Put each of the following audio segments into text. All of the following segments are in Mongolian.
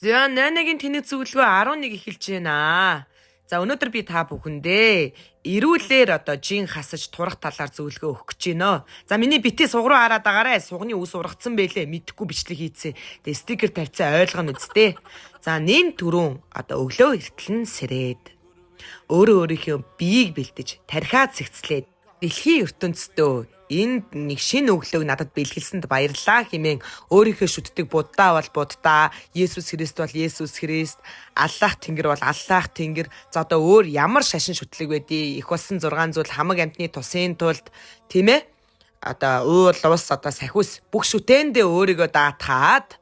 За 8-гийн тэнэг зөвлөгөө 11 эхэлж байна. За өнөөдөр би та бүхэндээ эрүүлэр жин хасаж турах талаар зөвлөгөө өгөх гэж байна. За миний битээ суг руу хараад байгаарай. Сугны ус ургацсан байлээ. Мэдхгүй бичлэг хийцээ. Тэгээ стикер тавьцаа ойлгоно үсттэй. За нэн түрүүн өглөө эртлэн сэрээд өөрийнхөө биеийг бэлдэж тархиад сэгцлээд дэлхийн ертөнцийн энд нэг шинэ өглөөг надад бэлгэлсэнд баярлалаа хэмээн өөрийнхөө шүтдэг Будда бол Будда, Есүс Христ бол Есүс Христ, Аллах Тэнгэр бол Аллах Тэнгэр. За өөр ямар шашин шүтлэг байдгийг их болсон 6 зүйл хамаг амьтны тусын тулд тийм ээ. Уул ус сахиус бүх шүтээндээ өөрийгөө даатгаад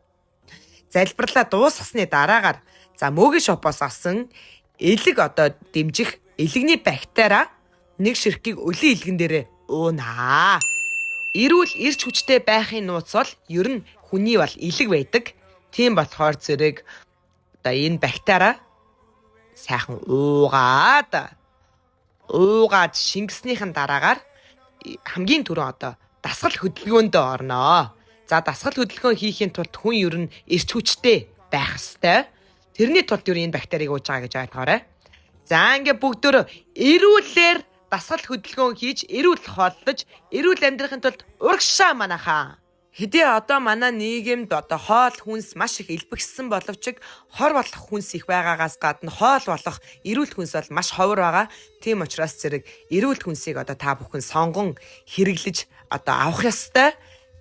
залбирлаа дуусгасны дараагаар мөгийн шопоос авсан элэг дэмжих элэгний бактери нэг ширхгийг өлийн илгэн дээрээ уунаа. Эрүүл эрч хүчтэй байхын нууц бол ер нь хүний бол элэг байдаг. Тийм болохоор зэрэг энэ бактери сайхан уугаад шингэснийхэн дараагаар хамгийн түрүүн дасгал хөдөлгөөндөө орноо. За дасгал хөдөлгөөн хийхин тулд хүн ер нь эрч хүчтэй байх ёстой. Тэрний тулд ер нь энэ бактерийг ууж байгаа гэж ойлгоорой. За ингээ бүгдөө эрүүлэр дасгал хөдөлгөөн хийж, эрүүл хооллож, эрүүл амьдрахын тулд урагшаа манайхаа. Хэдий манай нийгэмд хоол хүнс маш их элбэгсэн боловч хор болох хүнс их байгаагаас гадна хоол болох эрүүл хүнс бол маш ховор байгаа. Тийм учраас зэрэг эрүүл хүнсийг та бүхэн сонгон хэрэглэж авах ёстой.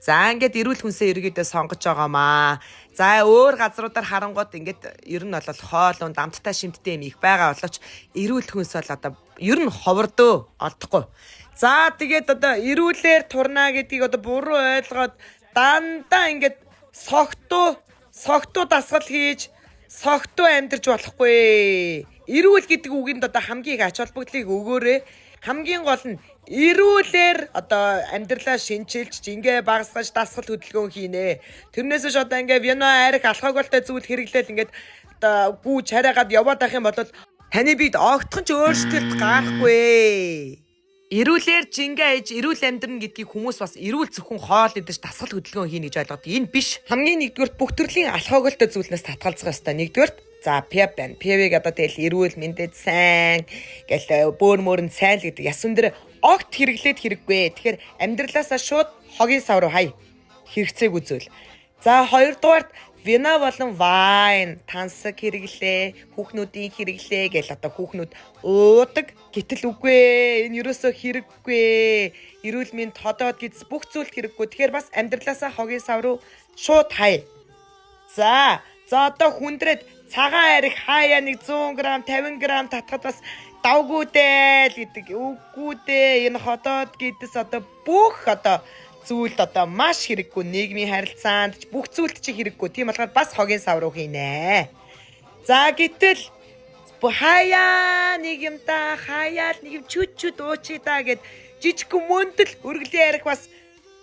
За ингээд эрүүл хүнсээ ерөөдөө сонгож байгаамаа. За өөр газруудаар харангууд ингээд ер нь бол хоол унд амттай шимттэй юм их байгаа боловч эрүүл хүнс бол ер нь ховордөө олдохгүй. За тэгээд эрүүлэр турнаа гэдгийг буруу ойлгоод дандаа ингээд согтуу дасгал хийж согтуу амьдарч болохгүй. Эрүүл гэдэг үгэнд хамгийн их ач холбогдлыг өгөөрэй. Хамгийн гол нь эрүүлэр амьдралаа шинчилж ингээ багасгаж дасгал хөдөлгөөн хийнэ. Тэрнээс ч ингээ вино арх алкоголтой зүйл хэрэглээл ингээд гүү чараагаад яваад байх юм бол таны биед огтхон ч өөрчлөлт гарахгүй. Эрүүлэр жингээ ээж эрүүл амьдрна гэдгийг хүмүүс бас эрүүл зөвхөн хоол идэж дасгал хөдөлгөөн хийнэ гэж ойлгоод энэ биш. Хамгийн нэгдүгээр бүх төрлийн алкоголтой зүйлнээс татгалзах ёстой. Нэгдүгээр пеп байна. Певийг тэгэл эрүүл мэндэд сайн гэл бөөр мөрөнд сайн л гэдэг яс өндөр огт хэрэглээд хэрэггүй. Тэгэхээр амьдралаасаа шууд хогийн сав руу хай. Хэрэгцээг үзвэл. За хоёрдугаарт вино болон вайн, тансаг хэрэглээ, хүүхнүүдийн хэрэглээ гэл хүүхнүүд уудаг. Гэтэл үгүй энэ ерөөсөө хэрэггүй. Эрүүл мэнд ходоод гиз бүх зүйлд хэрэггүй. Тэгэхээр бас амьдралаасаа хогийн сав руу шууд хай. За хүндрээд цагаан арих хаяа нэг 100 г 50 г татхад бас давгүй дээ л гэдэг. Үгүй дээ. Энэ ходоод гидс бүх зүйлд маш хэрэггүй. Нийгмийн харилцаанд бүх зүйлд чи хэрэггүй. Тийм болохоор бас хогийн сав руу хийнэ. За гэтэл хаяа нэг юм та хаяал нэг юм чүчүүд уучи та гэд жижиг мөндөл өргөлийн арих бас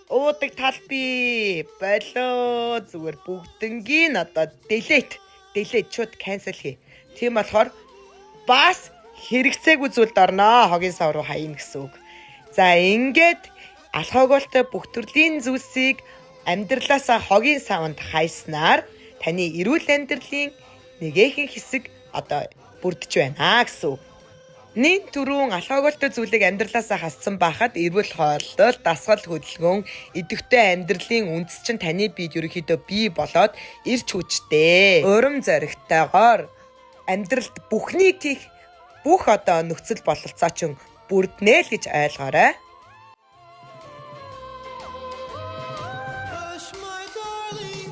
уудаг тал би болоо зүгээр бүгднгийн delete шууд cancel хий. Тийм болохоор бас хэрэгцээгүй зүйлд орноо. Хогийн сав руу хаяна гэсэн үг. За ингээд алкоголтой бүх төрлийн зүйлсийг амьдралаасаа хогийн савнд хайснаар таны эрүүл амьдралын нэгэн хэсэг бүрдэж байна гэсэн үг. Нин түрүүн алкоголтой зүйлийг амьдралаасаа хассан байхад эрүүл хооллол, дасгал хөдөлгөөн, идэвхтэй амьдралын үндэс чинь таны биед ерөнхийдөө бий болоод эрч хүчтэй, урам зоригтойгоор амьдралд бүхнийг хийх бүх нөхцөл бололцоо чинь бүрднэ л гэж ойлгоорой. Hush, my darling.